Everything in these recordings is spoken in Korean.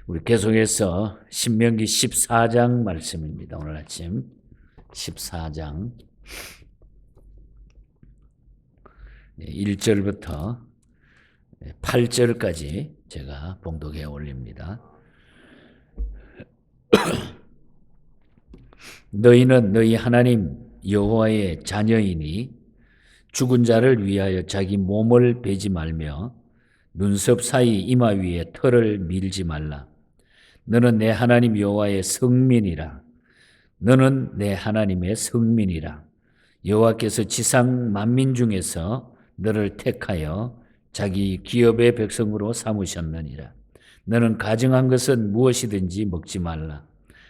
우리 계속해서 신명기 14장 말씀입니다. 오늘 아침 14장 1절부터 8절까지 제가 봉독해 올립니다. 너희는 너희 하나님 여호와의 자녀이니 죽은 자를 위하여 자기 몸을 베지 말며 눈썹 사이 이마 위에 털을 밀지 말라. 너는 내 하나님 여호와의 성민이라. 너는 내 하나님의 성민이라. 여호와께서 지상 만민 중에서 너를 택하여 자기 기업의 백성으로 삼으셨느니라. 너는 가증한 것은 무엇이든지 먹지 말라.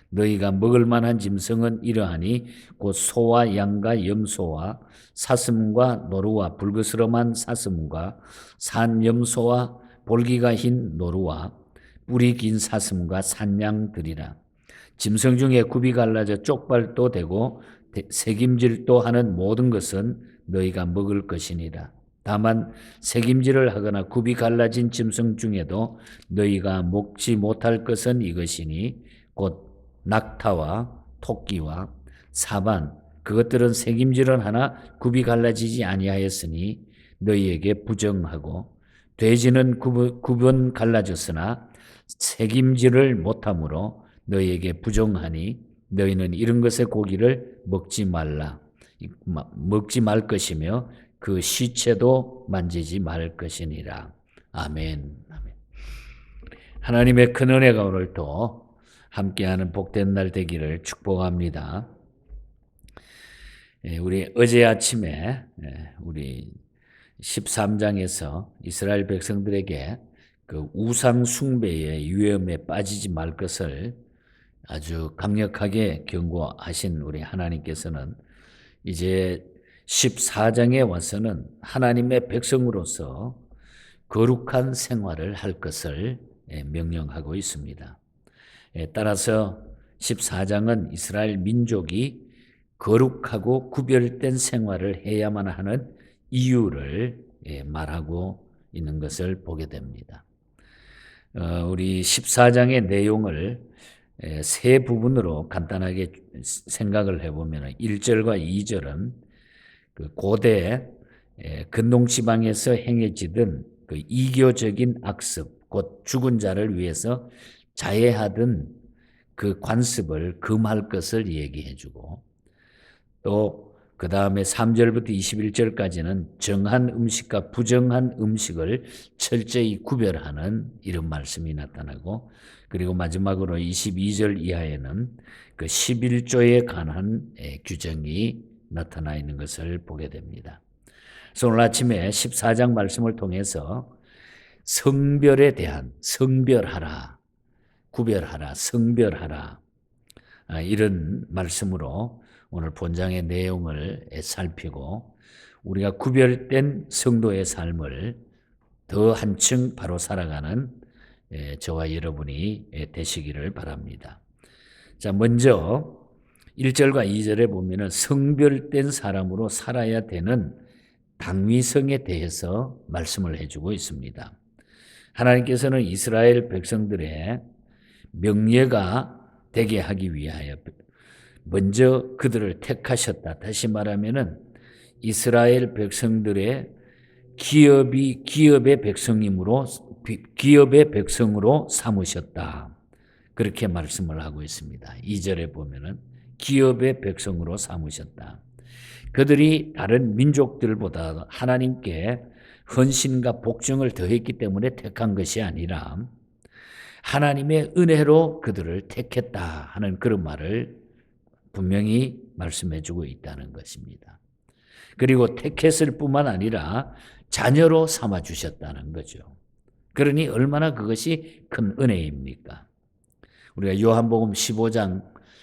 너희가 먹을 만한 짐승은 이러하니 곧 소와 양과 염소와 사슴과 노루와 불그스름한 사슴과 산 염소와 볼기가 흰 노루와 뿔이 긴 사슴과 산양들이라. 짐승 중에 굽이 갈라져 쪽발도 되고 새김질도 하는 모든 것은 너희가 먹을 것이니라. 다만 새김질을 하거나 굽이 갈라진 짐승 중에도 너희가 먹지 못할 것은 이것이니 곧 낙타와 토끼와 사반, 그것들은 새김질은 하나 굽이 갈라지지 아니하였으니 너희에게 부정하고, 돼지는 굽은 갈라졌으나 새김질을 못하므로 너희에게 부정하니 너희는 이런 것의 고기를 먹지 말라. 먹지 말 것이며 그 시체도 만지지 말 것이니라. 아멘. 아멘. 하나님의 큰 은혜가 오늘 또 함께하는 복된 날 되기를 축복합니다. 우리 어제 아침에 우리 13장에서 이스라엘 백성들에게 그 우상 숭배의 위험에 빠지지 말 것을 아주 강력하게 경고하신 우리 하나님께서는 이제 14장에 와서는 하나님의 백성으로서 거룩한 생활을 할 것을 명령하고 있습니다. 따라서 14장은 이스라엘 민족이 거룩하고 구별된 생활을 해야만 하는 이유를 말하고 있는 것을 보게 됩니다. 우리 14장의 내용을 세 부분으로 간단하게 생각을 해보면 1절과 2절은 그 고대 근동지방에서 행해지던 그 이교적인 악습, 곧 죽은 자를 위해서 자해하던 그 관습을 금할 것을 얘기해주고, 또 그 다음에 3절부터 21절까지는 정한 음식과 부정한 음식을 철저히 구별하는 이런 말씀이 나타나고, 그리고 마지막으로 22절 이하에는 그 11조에 관한 규정이 나타나 있는 것을 보게 됩니다. 그래서 오늘 아침에 14장 말씀을 통해서 성별에 대한, 성별하라, 구별하라, 성별하라, 이런 말씀으로 오늘 본장의 내용을 살피고 우리가 구별된 성도의 삶을 더 한층 바로 살아가는 저와 여러분이 되시기를 바랍니다. 자, 먼저 1절과 2절에 보면은 성별된 사람으로 살아야 되는 당위성에 대해서 말씀을 해주고 있습니다. 하나님께서는 이스라엘 백성들의 명예가 되게 하기 위하여 먼저 그들을 택하셨다. 다시 말하면은 이스라엘 백성들의 기업의 백성으로 삼으셨다. 그렇게 말씀을 하고 있습니다. 2절에 보면은 기업의 백성으로 삼으셨다. 그들이 다른 민족들보다 하나님께 헌신과 복종을 더했기 때문에 택한 것이 아니라 하나님의 은혜로 그들을 택했다 하는 그런 말을 분명히 말씀해주고 있다는 것입니다. 그리고 택했을 뿐만 아니라 자녀로 삼아주셨다는 거죠. 그러니 얼마나 그것이 큰 은혜입니까? 우리가 요한복음 15장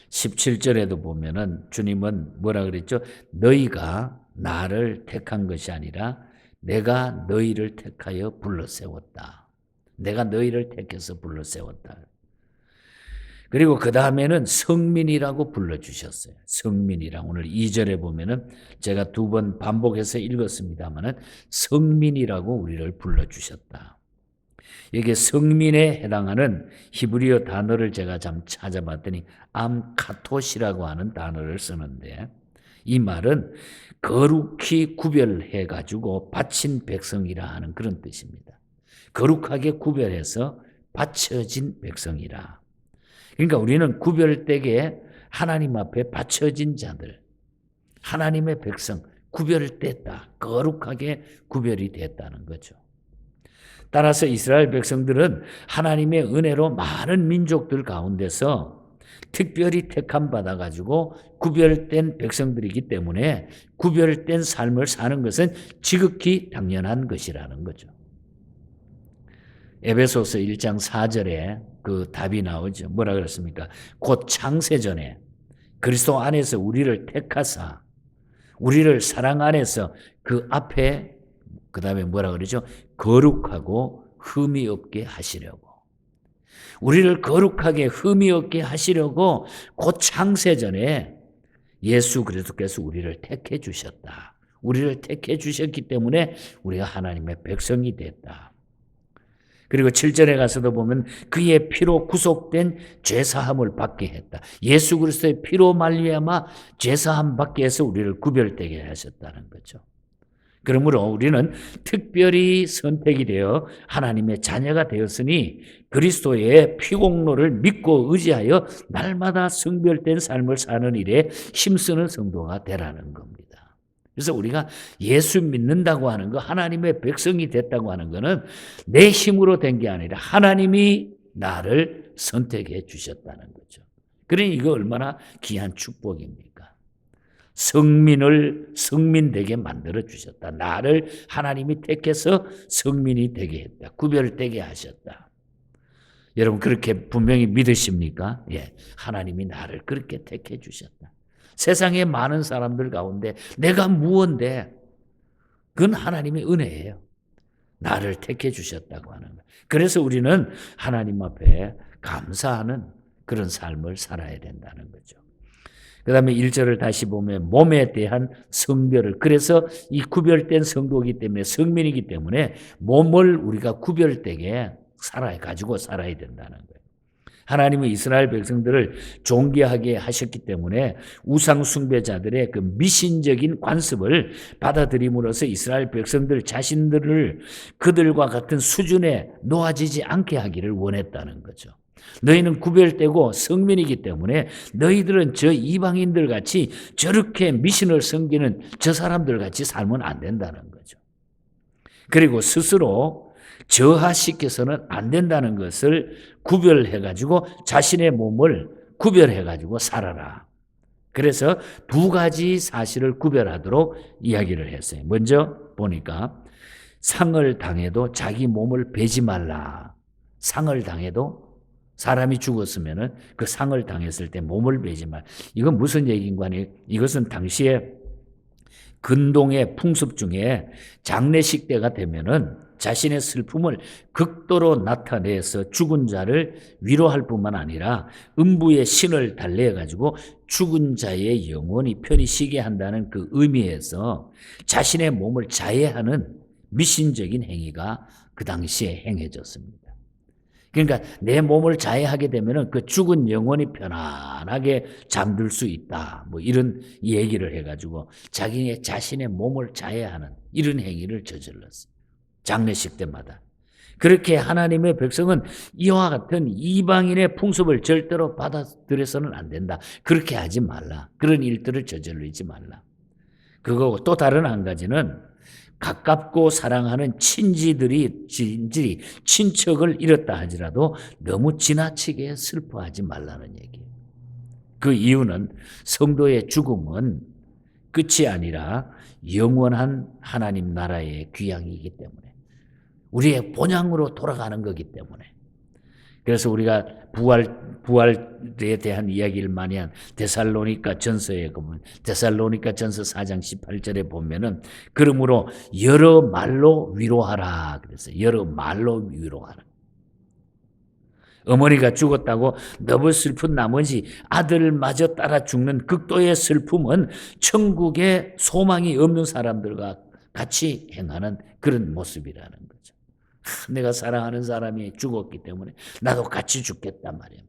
17절에도 보면은 주님은 뭐라 그랬죠? 너희가 나를 택한 것이 아니라 내가 너희를 택하여 불러세웠다. 내가 너희를 택해서 불러세웠다. 그리고 그 다음에는 성민이라고 불러주셨어요. 성민이랑 오늘 2절에 보면은 제가 두 번 반복해서 읽었습니다만은 성민이라고 우리를 불러주셨다. 여기에 성민에 해당하는 히브리어 단어를 제가 좀 찾아봤더니 암카토시라고 하는 단어를 쓰는데, 이 말은 거룩히 구별해 가지고 바친 백성이라 하는 그런 뜻입니다. 거룩하게 구별해서 바쳐진 백성이라. 그러니까 우리는 구별되게 하나님 앞에 바쳐진 자들, 하나님의 백성, 구별됐다. 거룩하게 구별이 됐다는 거죠. 따라서 이스라엘 백성들은 하나님의 은혜로 많은 민족들 가운데서 특별히 택함 받아가지고 구별된 백성들이기 때문에 구별된 삶을 사는 것은 지극히 당연한 것이라는 거죠. 에베소서 1장 4절에 그 답이 나오죠. 뭐라 그랬습니까? 곧 창세전에 그리스도 안에서 우리를 택하사 우리를 사랑 안에서 그 앞에 그 다음에 뭐라 그러죠? 거룩하고 흠이 없게 하시려고. 우리를 거룩하게 흠이 없게 하시려고 곧 창세전에 예수 그리스도께서 우리를 택해 주셨다. 우리를 택해 주셨기 때문에 우리가 하나님의 백성이 됐다. 그리고 7절에 가서도 보면 그의 피로 구속된 죄사함을 받게 했다. 예수 그리스도의 피로 말미암아 죄사함 받게 해서 우리를 구별되게 하셨다는 거죠. 그러므로 우리는 특별히 선택이 되어 하나님의 자녀가 되었으니 그리스도의 피공로를 믿고 의지하여 날마다 성별된 삶을 사는 일에 힘쓰는 성도가 되라는 겁니다. 그래서 우리가 예수 믿는다고 하는 거, 하나님의 백성이 됐다고 하는 것은 내 힘으로 된 게 아니라 하나님이 나를 선택해 주셨다는 거죠. 그러니 이거 얼마나 귀한 축복입니까? 성민 되게 만들어 주셨다. 나를 하나님이 택해서 성민이 되게 했다. 구별되게 하셨다. 여러분 그렇게 분명히 믿으십니까? 예, 하나님이 나를 그렇게 택해 주셨다. 세상에 많은 사람들 가운데 내가 무언데 그건 하나님의 은혜예요. 나를 택해 주셨다고 하는 거예요. 그래서 우리는 하나님 앞에 감사하는 그런 삶을 살아야 된다는 거죠. 그 다음에 1절을 다시 보면 몸에 대한 성별을, 그래서 이 구별된 성도이기 때문에 성민이기 때문에 몸을 우리가 구별되게 가지고 살아야 된다는 거예요. 하나님은 이스라엘 백성들을 존귀하게 하셨기 때문에 우상 숭배자들의 그 미신적인 관습을 받아들임으로써 이스라엘 백성들 자신들을 그들과 같은 수준에 놓아지지 않게 하기를 원했다는 거죠. 너희는 구별되고 성민이기 때문에 너희들은 저 이방인들 같이 저렇게 미신을 섬기는 저 사람들 같이 살면 안 된다는 거죠. 그리고 스스로 저하시켜서는 안 된다는 것을 구별해가지고 자신의 몸을 구별해가지고 살아라. 그래서 두 가지 사실을 구별하도록 이야기를 했어요. 먼저 보니까 상을 당해도 자기 몸을 베지 말라. 상을 당해도 사람이 죽었으면은 그 상을 당했을 때 몸을 베지 말. 이건 무슨 얘기인가 하니 이것은 당시에 근동의 풍습 중에 장례식 때가 되면은 자신의 슬픔을 극도로 나타내서 죽은 자를 위로할 뿐만 아니라 음부의 신을 달래어 가지고 죽은 자의 영혼이 편히 쉬게 한다는 그 의미에서 자신의 몸을 자해하는 미신적인 행위가 그 당시에 행해졌습니다. 그러니까 내 몸을 자해하게 되면은 그 죽은 영혼이 편안하게 잠들 수 있다. 뭐 이런 얘기를 해가지고 자기의 자신의 몸을 자해하는 이런 행위를 저질렀어요. 장례식 때마다. 그렇게 하나님의 백성은 이와 같은 이방인의 풍습을 절대로 받아들여서는 안 된다. 그렇게 하지 말라. 그런 일들을 저지르지 말라. 그거고 또 다른 한 가지는 가깝고 사랑하는 친지들이 친척을 잃었다 하지라도 너무 지나치게 슬퍼하지 말라는 얘기예요. 그 이유는 성도의 죽음은 끝이 아니라 영원한 하나님 나라의 귀향이기 때문에 우리의 본향으로 돌아가는 거기 때문에 그래서 우리가 부활에 대한 이야기를 많이 한 데살로니가 전서에 보면 데살로니가 전서 4장 18절에 보면은 그러므로 여러 말로 위로하라 그랬어요. 여러 말로 위로하라. 어머니가 죽었다고 너무 슬픈 나머지 아들마저 따라 죽는 극도의 슬픔은 천국에 소망이 없는 사람들과 같이 행하는 그런 모습이라는 거죠. 내가 사랑하는 사람이 죽었기 때문에 나도 같이 죽겠단 말이에요.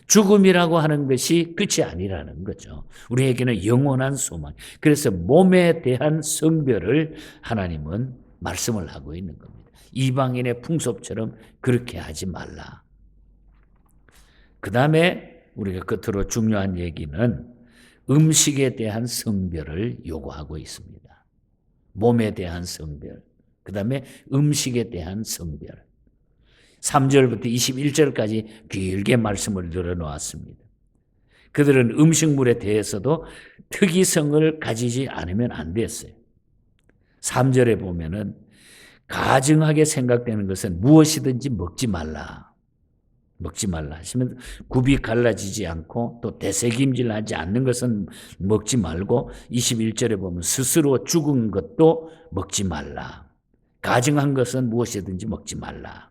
죽음이라고 하는 것이 끝이 아니라는 거죠. 우리에게는 영원한 소망. 그래서 몸에 대한 성별을 하나님은 말씀을 하고 있는 겁니다. 이방인의 풍습처럼 그렇게 하지 말라. 그 다음에 우리가 끝으로 중요한 얘기는 음식에 대한 성별을 요구하고 있습니다. 몸에 대한 성별, 그 다음에 음식에 대한 성별. 3절부터 21절까지 길게 말씀을 늘어놓았습니다. 그들은 음식물에 대해서도 특이성을 가지지 않으면 안 됐어요. 3절에 보면은 가증하게 생각되는 것은 무엇이든지 먹지 말라. 먹지 말라 하시면 굽이 갈라지지 않고 또 되새김질하지 않는 것은 먹지 말고 21절에 보면 스스로 죽은 것도 먹지 말라. 가증한 것은 무엇이든지 먹지 말라.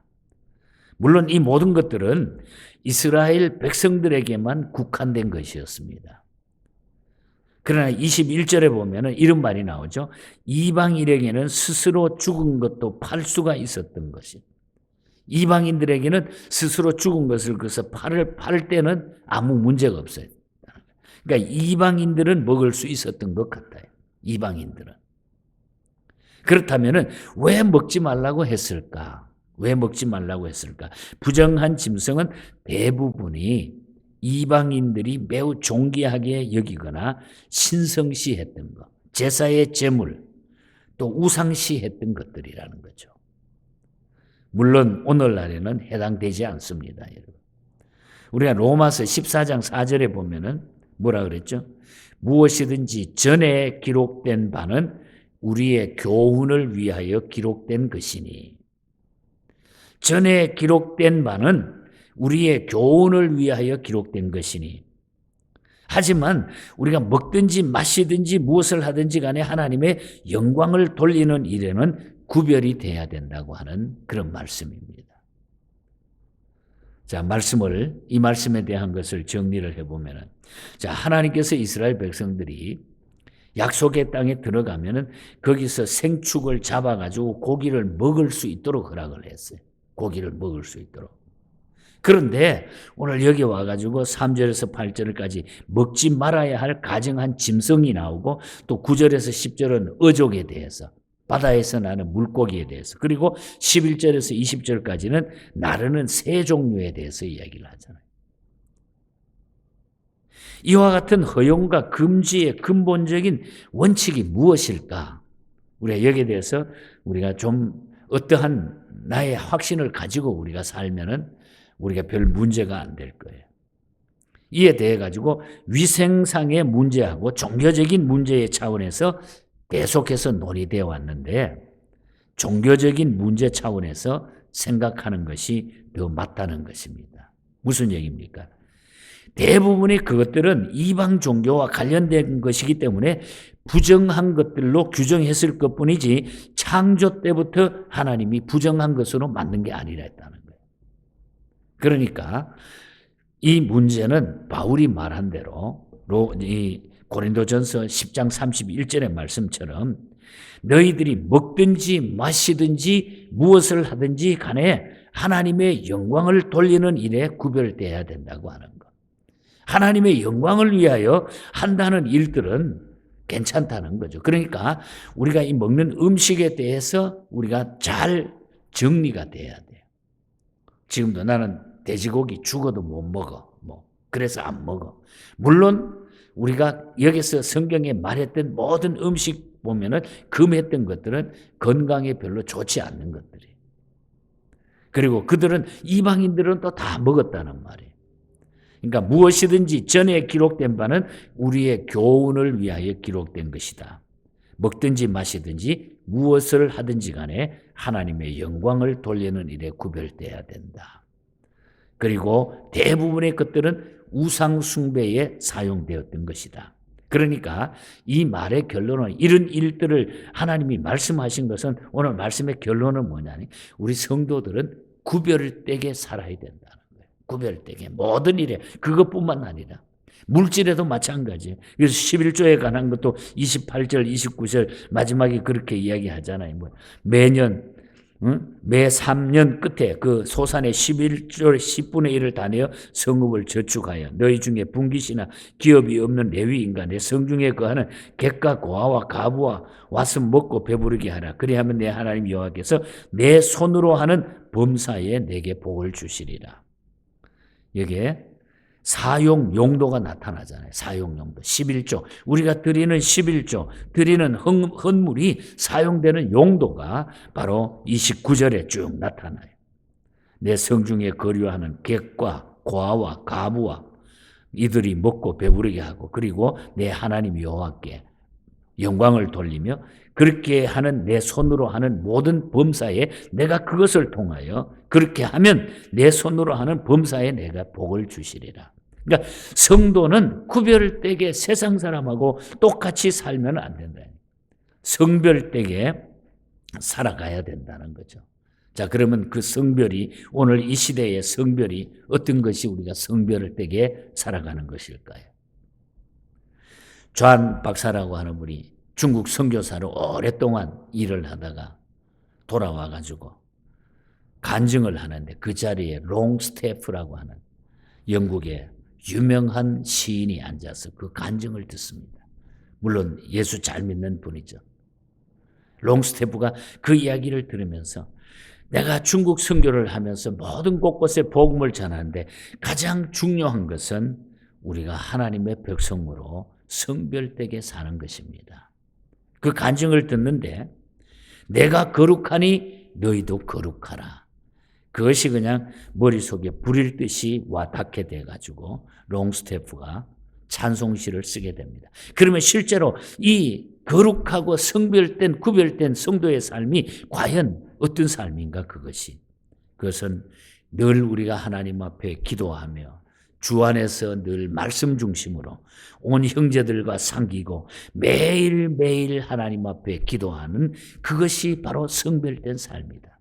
물론 이 모든 것들은 이스라엘 백성들에게만 국한된 것이었습니다. 그러나 21절에 보면 이런 말이 나오죠. 이방인에게는 스스로 죽은 것도 팔 수가 있었던 것이. 이방인들에게는 스스로 죽은 것을 그래서 팔 때는 아무 문제가 없어요. 그러니까 이방인들은 먹을 수 있었던 것 같아요. 이방인들은. 그렇다면 왜 먹지 말라고 했을까? 왜 먹지 말라고 했을까? 부정한 짐승은 대부분이 이방인들이 매우 존귀하게 여기거나 신성시했던 것, 제사의 제물, 또 우상시했던 것들이라는 거죠. 물론 오늘날에는 해당되지 않습니다, 여러분. 우리가 로마서 14장 4절에 보면은 뭐라 그랬죠? 무엇이든지 전에 기록된 바는 우리의 교훈을 위하여 기록된 것이니. 전에 기록된 바는 우리의 교훈을 위하여 기록된 것이니. 하지만 우리가 먹든지 마시든지 무엇을 하든지 간에 하나님의 영광을 돌리는 일에는 구별이 돼야 된다고 하는 그런 말씀입니다. 자, 이 말씀에 대한 것을 정리를 해보면은, 자, 하나님께서 이스라엘 백성들이 약속의 땅에 들어가면은 거기서 생축을 잡아가지고 고기를 먹을 수 있도록 허락을 했어요. 고기를 먹을 수 있도록. 그런데 오늘 여기 와가지고 3절에서 8절까지 먹지 말아야 할 가증한 짐승이 나오고 또 9절에서 10절은 어족에 대해서, 바다에서 나는 물고기에 대해서, 그리고 11절에서 20절까지는 나르는 새 종류에 대해서 이야기를 하잖아요. 이와 같은 허용과 금지의 근본적인 원칙이 무엇일까? 우리가 여기에 대해서 우리가 좀 어떠한 나의 확신을 가지고 우리가 살면은 우리가 별 문제가 안 될 거예요. 이에 대해 가지고 위생상의 문제하고 종교적인 문제의 차원에서 계속해서 논의되어 왔는데 종교적인 문제 차원에서 생각하는 것이 더 맞다는 것입니다. 무슨 얘기입니까? 대부분의 그것들은 이방 종교와 관련된 것이기 때문에 부정한 것들로 규정했을 것뿐이지 창조 때부터 하나님이 부정한 것으로 만든 게 아니라 했다는 거예요. 그러니까 이 문제는 바울이 말한 대로 이 고린도전서 10장 31절의 말씀처럼 너희들이 먹든지 마시든지 무엇을 하든지 간에 하나님의 영광을 돌리는 일에 구별돼야 된다고 하는 것. 하나님의 영광을 위하여 한다는 일들은 괜찮다는 거죠. 그러니까 우리가 이 먹는 음식에 대해서 우리가 잘 정리가 돼야 돼요. 지금도 나는 돼지고기 죽어도 못 먹어. 그래서 안 먹어. 물론 우리가 여기서 성경에 말했던 모든 음식 보면은 금했던 것들은 건강에 별로 좋지 않는 것들이에요. 그리고 그들은 이방인들은 또 다 먹었다는 말이에요. 그러니까 무엇이든지 전에 기록된 바는 우리의 교훈을 위하여 기록된 것이다. 먹든지 마시든지 무엇을 하든지 간에 하나님의 영광을 돌리는 일에 구별돼야 된다. 그리고 대부분의 것들은 우상 숭배에 사용되었던 것이다. 그러니까 이 말의 결론은 이런 일들을 하나님이 말씀하신 것은 오늘 말씀의 결론은 뭐냐니 우리 성도들은 구별되게 살아야 된다는 거예요. 구별되게 모든 일에 그것뿐만 아니라 물질에도 마찬가지예요. 그래서 11조에 관한 것도 28절 29절 마지막에 그렇게 이야기하잖아요. 매년 매 3년 끝에 그 소산의 11조 10분의 1을 다 내어 성읍을 저축하여 너희 중에 분깃이나 기업이 없는 레위인과 내 성중에 거하는 객과 고아와 가부와 와서 먹고 배부르게 하라. 그리하면 내 하나님 여호와께서 내 손으로 하는 범사에 내게 복을 주시리라. 여기에 사용 용도가 나타나잖아요. 사용 용도. 11조. 우리가 드리는 11조, 드리는 헌물이 사용되는 용도가 바로 29절에 쭉 나타나요. 내 성중에 거류하는 객과 고아와 가부와 이들이 먹고 배부르게 하고 그리고 내 하나님 여호와께 영광을 돌리며 그렇게 하는 내 손으로 하는 모든 범사에 내가 그것을 통하여 그렇게 하면 내 손으로 하는 범사에 내가 복을 주시리라. 그러니까 성도는 구별되게 세상 사람하고 똑같이 살면 안 된다. 성별되게 살아가야 된다는 거죠. 자, 그러면 그 성별이 오늘 이 시대의 성별이 어떤 것이 우리가 성별되게 살아가는 것일까요? 좌안 박사라고 하는 분이 중국 선교사로 오랫동안 일을 하다가 돌아와 가지고 간증을 하는데 그 자리에 롱스테프라고 하는 영국의 유명한 시인이 앉아서 그 간증을 듣습니다. 물론 예수 잘 믿는 분이죠. 롱스테프가 그 이야기를 들으면서 내가 중국 선교를 하면서 모든 곳곳에 복음을 전하는데 가장 중요한 것은 우리가 하나님의 백성으로 성별되게 사는 것입니다. 그 간증을 듣는데 내가 거룩하니 너희도 거룩하라. 그것이 그냥 머릿속에 불일 듯이 와 닿게 돼가지고 롱스테프가 찬송시를 쓰게 됩니다. 그러면 실제로 이 거룩하고 성별된 구별된 성도의 삶이 과연 어떤 삶인가 그것은 늘 우리가 하나님 앞에 기도하며 주 안에서 늘 말씀 중심으로 온 형제들과 상기고 매일매일 하나님 앞에 기도하는 그것이 바로 성별된 삶이다.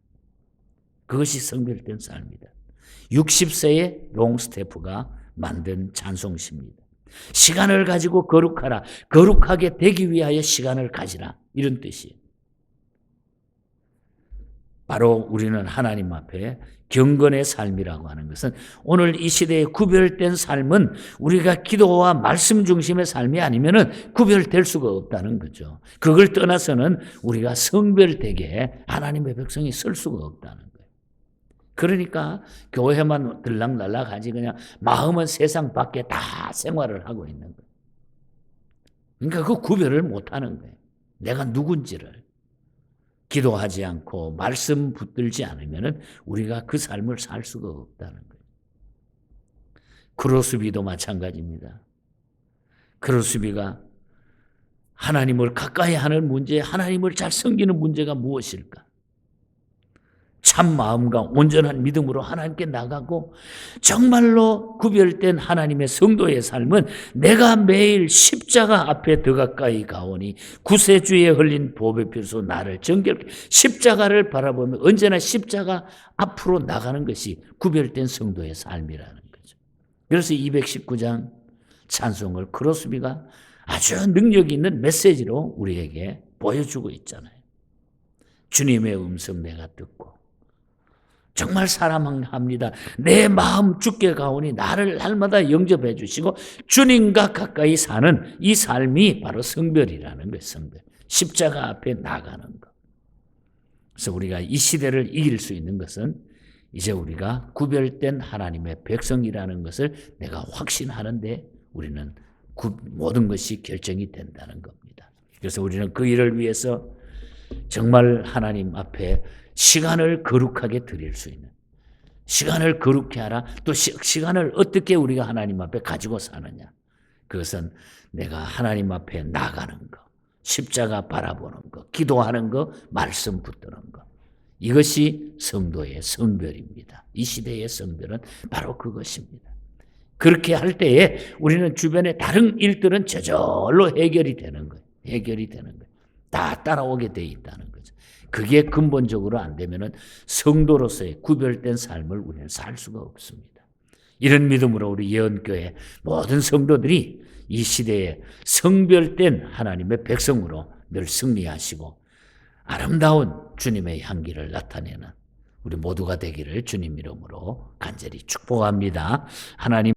그것이 성별된 삶이다. 60세의 롱스테프가 만든 찬송시입니다. 시간을 가지고 거룩하라. 거룩하게 되기 위하여 시간을 가지라. 이런 뜻이에요. 바로 우리는 하나님 앞에 경건의 삶이라고 하는 것은 오늘 이 시대에 구별된 삶은 우리가 기도와 말씀 중심의 삶이 아니면은 구별될 수가 없다는 거죠. 그걸 떠나서는 우리가 성별되게 하나님의 백성이 설 수가 없다는 거예요. 그러니까 교회만 들락날락하지 그냥 마음은 세상 밖에 다 생활을 하고 있는 거예요. 그러니까 그 구별을 못하는 거예요. 내가 누군지를. 기도하지 않고 말씀 붙들지 않으면 우리가 그 삶을 살 수가 없다는 거예요. 크로스비도 마찬가지입니다. 크로스비가 하나님을 가까이 하는 문제, 하나님을 잘 섬기는 문제가 무엇일까? 참 마음과 온전한 믿음으로 하나님께 나가고 정말로 구별된 하나님의 성도의 삶은 내가 매일 십자가 앞에 더 가까이 가오니 구세주에 흘린 보배 필수 나를 정결케 십자가를 바라보며 언제나 십자가 앞으로 나가는 것이 구별된 성도의 삶이라는 거죠. 그래서 219장 찬송을 크로스비가 아주 능력 있는 메시지로 우리에게 보여주고 있잖아요. 주님의 음성 내가 듣고 정말 사랑합니다. 내 마음 주께 가오니 나를 날마다 영접해 주시고 주님과 가까이 사는 이 삶이 바로 성별이라는 거예요. 성별. 십자가 앞에 나가는 것. 그래서 우리가 이 시대를 이길 수 있는 것은 이제 우리가 구별된 하나님의 백성이라는 것을 내가 확신하는데 우리는 모든 것이 결정이 된다는 겁니다. 그래서 우리는 그 일을 위해서 정말 하나님 앞에 시간을 거룩하게 드릴 수 있는 시간을 거룩히 하라. 또 시간을 어떻게 우리가 하나님 앞에 가지고 사느냐. 그것은 내가 하나님 앞에 나가는 거, 십자가 바라보는 거, 기도하는 거, 말씀 붙드는 거. 이것이 성도의 성별입니다. 이 시대의 성별은 바로 그것입니다. 그렇게 할 때에 우리는 주변의 다른 일들은 저절로 해결이 되는 거예요. 해결이 되는 거예요. 다 따라오게 돼 있다는 거죠. 그게 근본적으로 안 되면은 성도로서의 구별된 삶을 우리는 살 수가 없습니다. 이런 믿음으로 우리 예언교회 모든 성도들이 이 시대에 성별된 하나님의 백성으로 늘 승리하시고 아름다운 주님의 향기를 나타내는 우리 모두가 되기를 주님 이름으로 간절히 축복합니다. 하나님